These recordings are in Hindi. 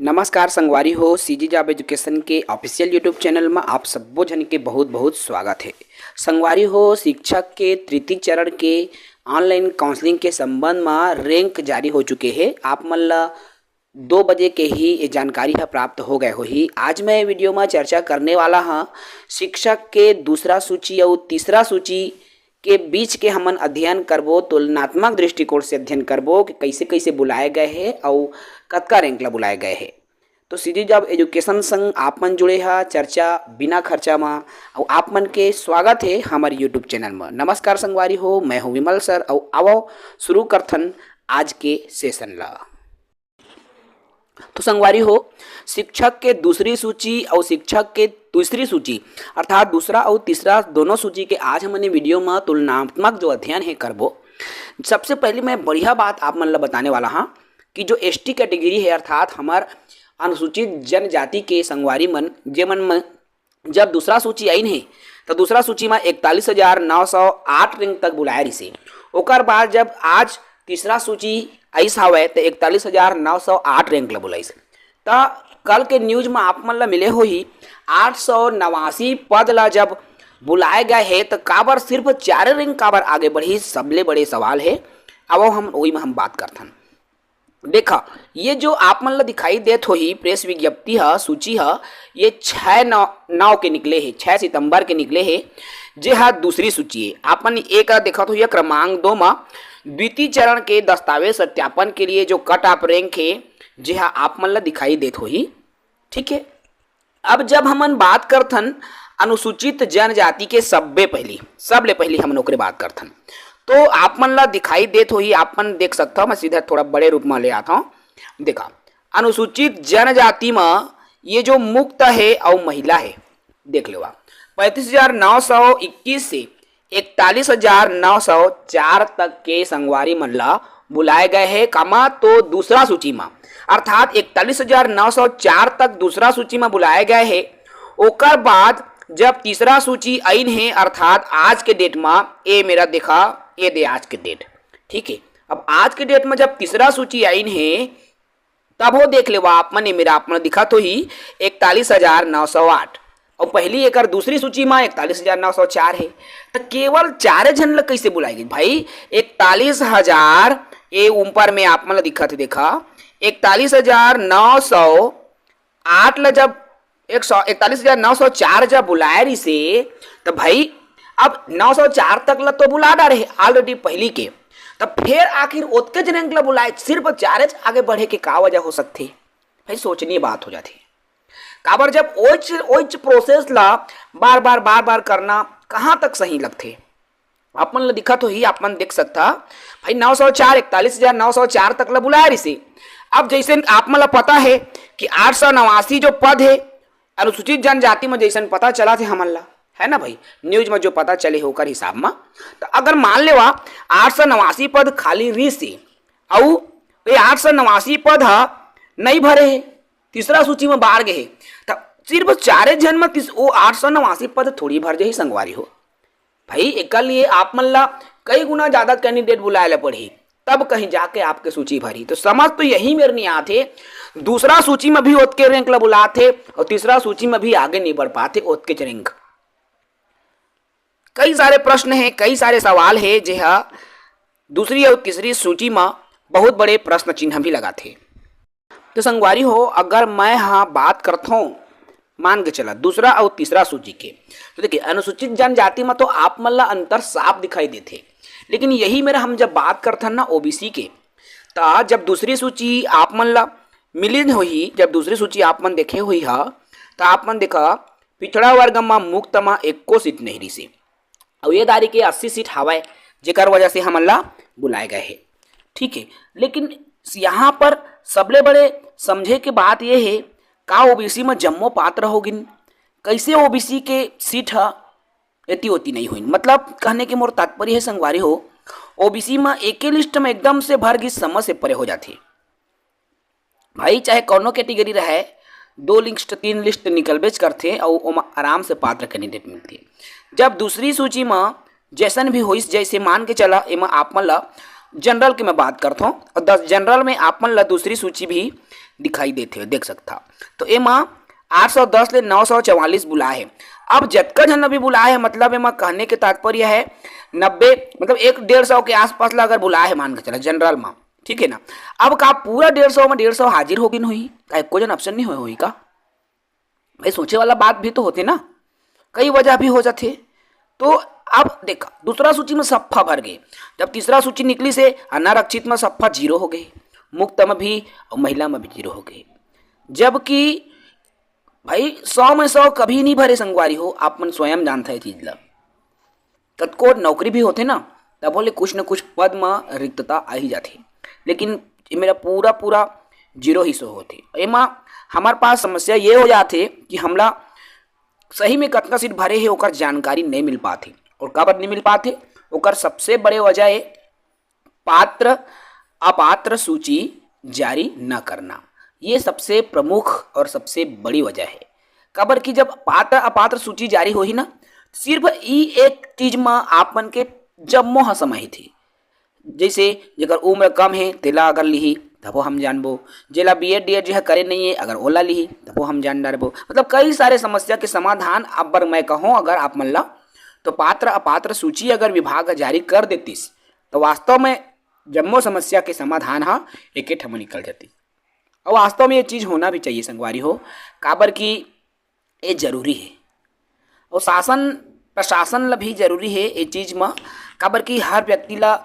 नमस्कार संगवारी हो सीजी जॉब एजुकेशन के ऑफिशियल यूट्यूब चैनल में आप सब्बो जन के बहुत बहुत स्वागत है। संगवारी हो शिक्षक के तृतीय चरण के ऑनलाइन काउंसलिंग के संबंध में रैंक जारी हो चुके हैं। आप मन ला 2 बजे के ही ये जानकारी है प्राप्त हो गए हो ही। आज मैं वीडियो में चर्चा करने वाला हाँ शिक्षक के दूसरा सूची और तीसरा सूची के बीच के हमन अध्ययन करबो, तुलनात्मक दृष्टिकोण से अध्ययन करबो कि कैसे कैसे बुलाए गए हैं और कतका रैंक ला बुलाए गए हैं। तो सीजी जॉब एजुकेशन संग आप मन जुड़े हा चर्चा बिना खर्चा में और आप मन के स्वागत है हमारे यूट्यूब चैनल में। नमस्कार संगवारी हो, मैं हूँ विमल सर और आओ शुरू करथन आज के सेशन ला। तो संगवारी हो शिक्षक के दूसरी सूची और शिक्षक के तीसरी सूची अर्थात दूसरा और तीसरा दोनों सूची के आज हमने वीडियो में तुलनात्मक जो अध्ययन है करबो। सबसे पहले मैं बढ़िया बात आप मन ला बताने वाला हाँ कि जो एसटी कैटेगरी है अर्थात हमार अनुसूचित जनजाति के संगवारी मन जे मन में जब दूसरा सूची आई है तो दूसरा सूची में 41,908 रैंक तक बुलाया रही। ओकर बाद जब आज तीसरा सूची आइस हवे तो 41,908 रैंक ला बुलाइस। तो कल के न्यूज में आप मन ला मिले हो ही 889 पद ला जब बुलाए गए है तो काबर सिर्फ 4 रैंक काबर आगे बढ़ी, सबले बड़े सवाल है। अब हम वही में हम बात करथन। देखा ये जो आप मन ला दिखाई देत हो ही प्रेस विज्ञप्ति है सूची है ये 6/9 के निकले है, 6 सितंबर के निकले है जे हा दूसरी सूची है। आपन एक देखा तो यह क्रमांक 2 में द्वितीय चरण के दस्तावेज सत्यापन के लिए जो कट ऑफ रैंक है जी हाँ आप मन ला दिखाई देत हो ही। ठीक है, अब जब हमन बात करथन अनुसूचित जनजाति के सबले पहली हम ओकरे बात करथन तो आप मन ला दिखाई देत हो ही। आप मन देख सकता हो, मैं सीधा थोड़ा बड़े रूप में ले आता हूँ। देखा अनुसूचित जनजाति में ये जो मुक्त है और महिला है देख लो 35,921 से 41,904 तक के संगवारी मन ला बुलाए गए हैं कामा तो दूसरा सूची में अर्थात 41,904 तक दूसरा सूची में बुलाए गए हैं। ओकर बाद जब तीसरा सूची आई है अर्थात आज के डेट में ये मेरा देखा ये दे आज के डेट। ठीक है, अब आज के डेट में जब तीसरा सूची आई है तब वो देख लेवा आप मन मेरा आप मन दिखा तो ही 41,908 और पहली एक दूसरी सूची में 41,904 है। तो केवल 4 जन ला कैसे बुलाएगी भाई 41,000 ये ऊपर में आप मन ला दिखा थे देखा 41,908 ला जब 41,904 जब बुलाए रही से तो भाई अब 904 तक ला तो बुला डाले ऑलरेडी पहली के, तब फिर आखिर ओतके जन ला बुलाए सिर्फ 4 आगे बढ़े के का वजह हो सकती भाई सोचनीय बात हो जाती। काबर जब ओच प्रोसेस ला बार बार करना कहाँ तक सही लगते। आप मन ला दिखा तो ही आप मन देख सकता भाई 904 41,904 तक ला बुलाया रही। अब जैसे आप मन ला पता है कि 889 जो पद है अनुसूचित जनजाति में जैसे पता चला थे हमन ला है ना भाई न्यूज में जो पता चले होकर हिसाब में, तो अगर मान लेवा 889 पद खाली रही से और ये 889 पद नहीं भरे है तीसरा सूची में बाहर गए तो सिर्फ 4 जन में वो 889 पद थोड़ी भर जाए संगवारी हो भाई। एक लिए आप मन ला कई गुना ज्यादा कैंडिडेट बुलाए ला पड़ी तब कहीं जाके आपके सूची भरी। तो समझ तो यही मेरे नहीं आते दूसरा सूची में भी ओतके रैंक ला बुलाते और तीसरा सूची में भी आगे नहीं बढ़ पाते ओतके रैंक। कई सारे प्रश्न हैं, कई सारे सवाल है जे हा दूसरी और तीसरी सूची में बहुत बड़े प्रश्न चिन्ह भी लगाते। तो संगवारी हो अगर मैं हाँ बात करता हूँ मान के चला दूसरा और तीसरा सूची के तो देखिए अनुसूचित जनजाति में तो आप मन ला अंतर साफ दिखाई देते, लेकिन यही मेरा हम जब बात करते हैं ना ओबीसी के तो जब दूसरी सूची आप मन ला मिली हुई जब दूसरी सूची आप मन देखे हुई है तो आप मन देखा पिछड़ा वर्ग में मुक्त में 1 सीट नहीं रही से और ये दारी के 80 सीट हवाए जेकर वजह से हमन ला बुलाए गए हैं। ठीक है, लेकिन यहाँ पर सबले बड़े समझे के बात यह है का ओबीसी में जम्मो पात्र होगिन कैसे ओबीसी के सीट है इतनी होती नहीं हुई। मतलब कहने के मोर तात्पर्य है संगवारी हो ओबीसी में एक ही लिस्ट में एकदम से भर गई समझ से परे हो जाती भाई। चाहे कौनो कैटेगरी रहे 2 लिस्ट 3 लिस्ट निकलबेच करते और आराम से पात्र कैंडिडेट मिलती। जब दूसरी सूची में जैसन भी होइस जैसे मान के चला एमा आप मन ला जनरल की मैं बात करता हूँ और 10 जनरल में आप मन ला दूसरी सूची भी दिखाई देते हो देख सकता। तो एमा 810 ले 944 बुलाए है। अब जतका जन अभी बुलाए है मतलब एमा कहने के तात्पर्य है 90 मतलब 150 के आसपास ला अगर बुलाए है मान के चला जनरल में, ठीक है ना। अब का पूरा 150 में 150 हाजिर होगी नहीं का कोई जन ऑप्शन नहीं होई का भाई, सोचे वाला बात भी तो होती ना, कई वजह भी हो जाते। तो अब देखा दूसरा सूची में सप्फा भर गए, जब तीसरा सूची निकली से अनारक्षित में सप्फा 0 हो गए, मुक्त में भी और महिला में भी 0 हो गए। जबकि भाई 100 में 100 कभी नहीं भरे संगवारी हो, आप मन स्वयं जानता है चीज ला। कतको नौकरी भी होते ना तब बोले कुछ न कुछ पद में रिक्तता आ ही जाती, लेकिन ये मेरा पूरा पूरा 0 ही 100 होते। एमा हमारे पास समस्या ये हो जाते कि हमला सही में कतना सीट भरे है ओकर जानकारी नहीं मिल पाती। और काबर नहीं मिल पाते, ओकर सबसे बड़े वजह है पात्र अपात्र सूची जारी न करना। ये सबसे प्रमुख और सबसे बड़ी वजह है। काबर कि जब पात्र अपात्र सूची जारी हो ही ना, सिर्फ ई एक चीज में आप मन के जम्मो ह समय थी, जैसे जेकर उम्र कम है तेला अगर लिही तब वो हम जानबो, जेला बीएड डीएड जो है करे नहीं है अगर ओला लिही तब वो हम जान डारबो। मतलब कई सारे समस्या के समाधान अब मैं कहूँ अगर आप मन ला तो पात्र अपात्र सूची अगर विभाग जारी कर देतीस तो वास्तव में जम्मो समस्या के समाधान हा एक ठम निकल जाती। और वास्तव में ये चीज़ होना भी चाहिए संगवारी हो, काबर की ये जरूरी है और शासन प्रशासन ला भी जरूरी है ये चीज़ में, काबर की हर व्यक्ति ला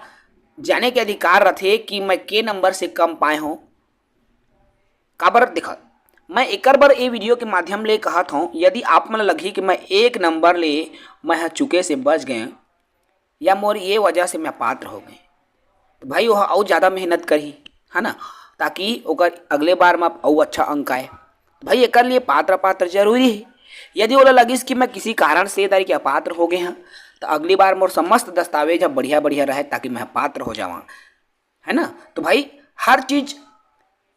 जाने के अधिकार रथे कि मैं के नंबर से कम पाए हों। काबर देखा मैं एक बार ये वीडियो के माध्यम ले कहत हूँ, यदि आप मन लगी कि मैं 1 नंबर ले मैं चुके से बच गए या मोर ये वजह से मैं पात्र हो गए तो भाई वह और ज़्यादा मेहनत करी है ना, ताकि ओकर अगले बार में और अच्छा अंक आए। भाई एक लिए पात्र पात्र जरूरी है। यदि वो लगिस कि मैं किसी कारण से तारीख अपात्र हो गए हैं तो अगली बार मोर समस्त दस्तावेज बढ़िया बढ़िया रहे ताकि मैं पात्र हो जाऊँ, है ना। तो भाई हर चीज़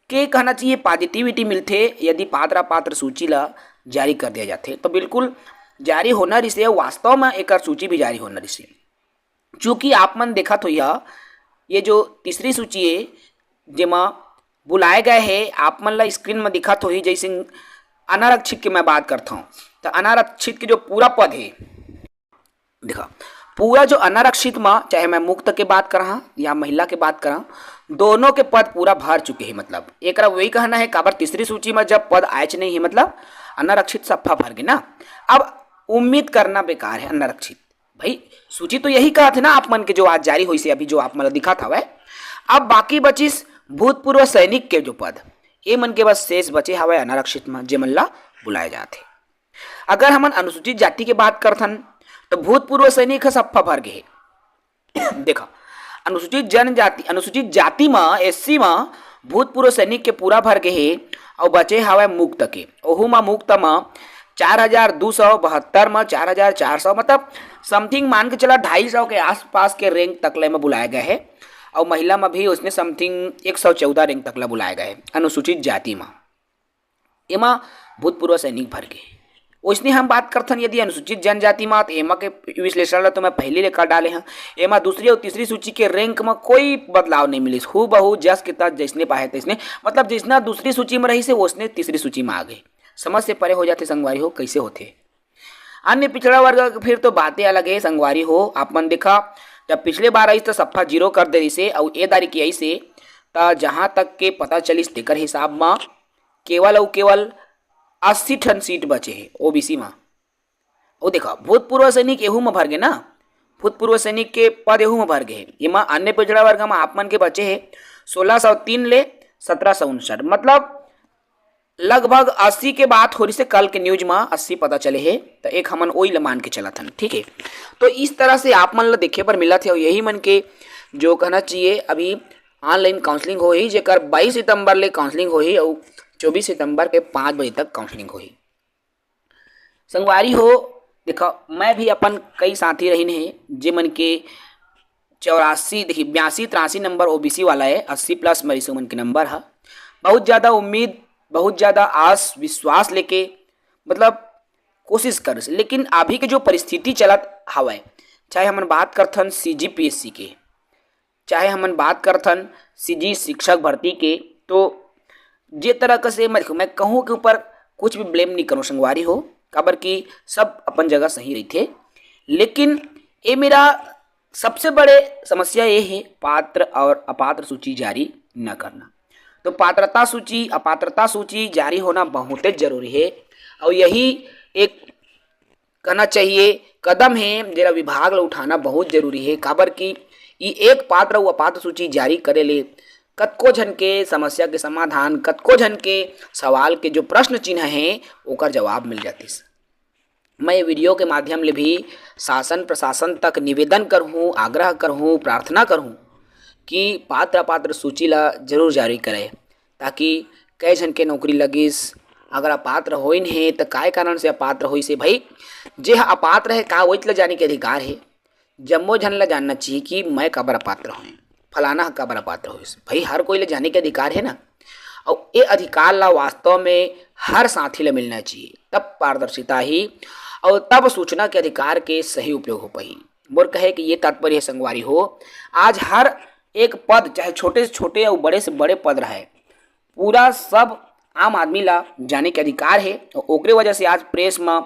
के कहना चाहिए पॉजिटिविटी मिलते यदि पात्र पात्र सूची ला जारी कर दिया जाते तो बिल्कुल जारी होना रिसे, वास्तव में एक सूची भी जारी होना रिसे। चूँकि आप मन देखा तो ये जो तीसरी सूची है जेमा बुलाए गए हैं आप मन ला स्क्रीन में दिखा तो ही, जैसे अनारक्षित की मैं बात करता हूँ तो अनारक्षित के जो पूरा पद है देखा, पूरा जो अनारक्षित में चाहे मैं मुक्त के बात करा या महिला के बात करा दोनों के पद पूरा भर चुके हैं। मतलब एक वही कहना है काबर तीसरी सूची में जब पद आयच नहीं है मतलब अनारक्षित सफा भर गए ना। अब उम्मीद करना बेकार है अनारक्षित, भाई सूची तो यही कहा थे ना आप मन के जो आज जारी हुई से अभी जो आप मतलब दिखा था वह। अब बाकी बचिस भूतपूर्व सैनिक के जो पद ये मन के बस शेष बचे हवा अनारक्षित में जे मन ला बुलाए जाते। अगर हम अनुसूचित जाति के बात करथन तो भूतपूर्व सैनिक सफा भर गए देखा, अनुसूचित जनजाति अनुसूचित जाति में एससी में भूतपूर्व सैनिक के पूरा भर गए और बचे हवा मुक्त के, ओहू में मुक्त में 4272 में 4400 मतलब समथिंग मान के चला 250 के आसपास के रैंक तकले में बुलाए गए हैं। और महिला में भी उसने समथिंग 114 रैंक तकला बुलाए गए अनुसूचित जाति में, एमा भूतपूर्व सैनिक भर गए। उसने हम बात करथन यदि अनुसूचित जनजाति में तो एमा के विश्लेषण तो मैं पहले लेकर डाले हैं। एमा दूसरी और तीसरी सूची के रैंक में कोई बदलाव नहीं मिली, हूबहू जस के तस जैसने पाए तैसने, मतलब जिसना दूसरी सूची में रही से उसने तीसरी सूची में आ गए। समझ से परे हो जाते संगवारी हो कैसे होते। अन्य पिछड़ा वर्ग फिर तो बातें अलग है संगवारी हो। आप मन देखा जब पिछले बार आई तो सफा 0 कर दे से और ए दारी की आई से तो जहाँ तक के पता चलिस तेकर हिसाब में केवल और केवल 80 ठन सीट बचे हैं ओबीसी में। वो देखा भूतपूर्व सैनिक एहू में भर गए ना, भूतपूर्व सैनिक के पद एहू में भर गए। इमा अन्य पिछड़ा वर्ग में आप मन के बचे हैं 1603 ले 1759, मतलब लगभग 80 के बात हो रही से कल के न्यूज में 80 पता चले है तो एक हमन वही मान के चला था, ठीक है। तो इस तरह से आप मन ला देखे पर मिला थे और यही मन के जो कहना चाहिए अभी ऑनलाइन काउंसलिंग हो ही जेकर 22 सितंबर ले काउंसलिंग हो ही और 24 सितंबर के 5 बजे तक काउंसलिंग हो ही संगवारी हो। देखो मैं भी अपन कई साथी रही हैं जे मन के 84 देखिए 82-83 नंबर ओबीसी वाला है, 80+ मरीजों मन के नंबर है। बहुत ज़्यादा उम्मीद बहुत ज़्यादा आस विश्वास लेके मतलब कोशिश कर, लेकिन अभी के जो परिस्थिति चलत हवा चाहे हम बात करथन सीजीपीएससी के चाहे हमन बात करथन सीजी शिक्षक भर्ती के, तो जे तरह से मैं कहूँ के ऊपर कुछ भी ब्लेम नहीं करूँ संगवारी हो, काबर कि सब अपन जगह सही रहते। लेकिन ये मेरा सबसे बड़े समस्या ये है पात्र और अपात्र सूची जारी न करना। तो पात्रता सूची अपात्रता सूची जारी होना बहुत ही जरूरी है और यही एक कहना चाहिए कदम है जरा विभाग ला उठाना बहुत जरूरी है, काबर कि ये एक पात्र और अपात्र सूची जारी करे ले कतको झन के समस्या के समाधान, कतको झन के सवाल के जो प्रश्न चिन्ह हैं ओकर जवाब मिल जातीस। मैं ये वीडियो के माध्यम ले भी शासन प्रशासन तक निवेदन करहूँ, आग्रह करहूँ, प्रार्थना करहूँ कि पात्र अपात्र सूची ला जरूर जारी करे, ताकि कई झन के नौकरी लगिस। अगर अपात्र होइन है तो काय कारण से अपात्र होइस है भाई, जे अपात्र है का वही ला जाने के अधिकार है। जम्मो झन ला जानना चाहिए कि मैं काबर अपात्र होए, फलाना काबर अपात्र होइस, भाई हर कोई ला जाने के अधिकार है ना। और ये अधिकार ला वास्तव में हर साथी ला मिलना चाहिए, तब पारदर्शिता ही और तब सूचना के अधिकार के सही उपयोग हो पाई। मोर कहे कि ये तात्पर्य संगवारी हो, आज हर एक पद चाहे छोटे से छोटे और बड़े से बड़े पद रहे, पूरा सब आम आदमी ला जाने के अधिकार है। और ओकरे वजह से आज प्रेस में,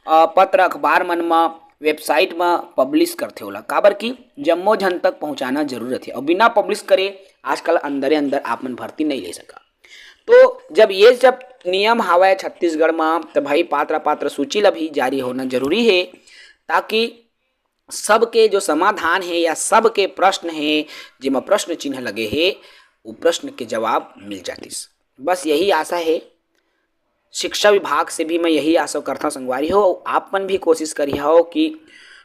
पत्र अखबार मन में, वेबसाइट में पब्लिश करते होला, काबर कि जम्मो झन तक पहुंचाना जरूरत है। और बिना पब्लिश करे आजकल अंदर अंदर आप मन भर्ती नहीं ले सका। तो जब नियम हवा छत्तीसगढ़ में, तो भाई पात्र पात्र सूची ला भी जारी होना जरूरी है, ताकि सबके जो समाधान है या सबके प्रश्न है जिसमें प्रश्न चिन्ह लगे है वो प्रश्न के जवाब मिल जातीस। बस यही आशा है शिक्षा विभाग से भी मैं यही आशा करता संगवारी हो, आप मन भी कोशिश करी हो कि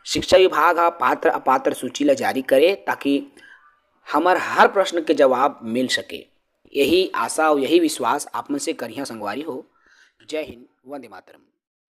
शिक्षा विभाग पात्र अपात्र सूची ला जारी करे, ताकि हमार हर प्रश्न के जवाब मिल सके। यही आशा और यही विश्वास आप मन से करिया संगवारी हो। जय हिंद, वंदे मातरम।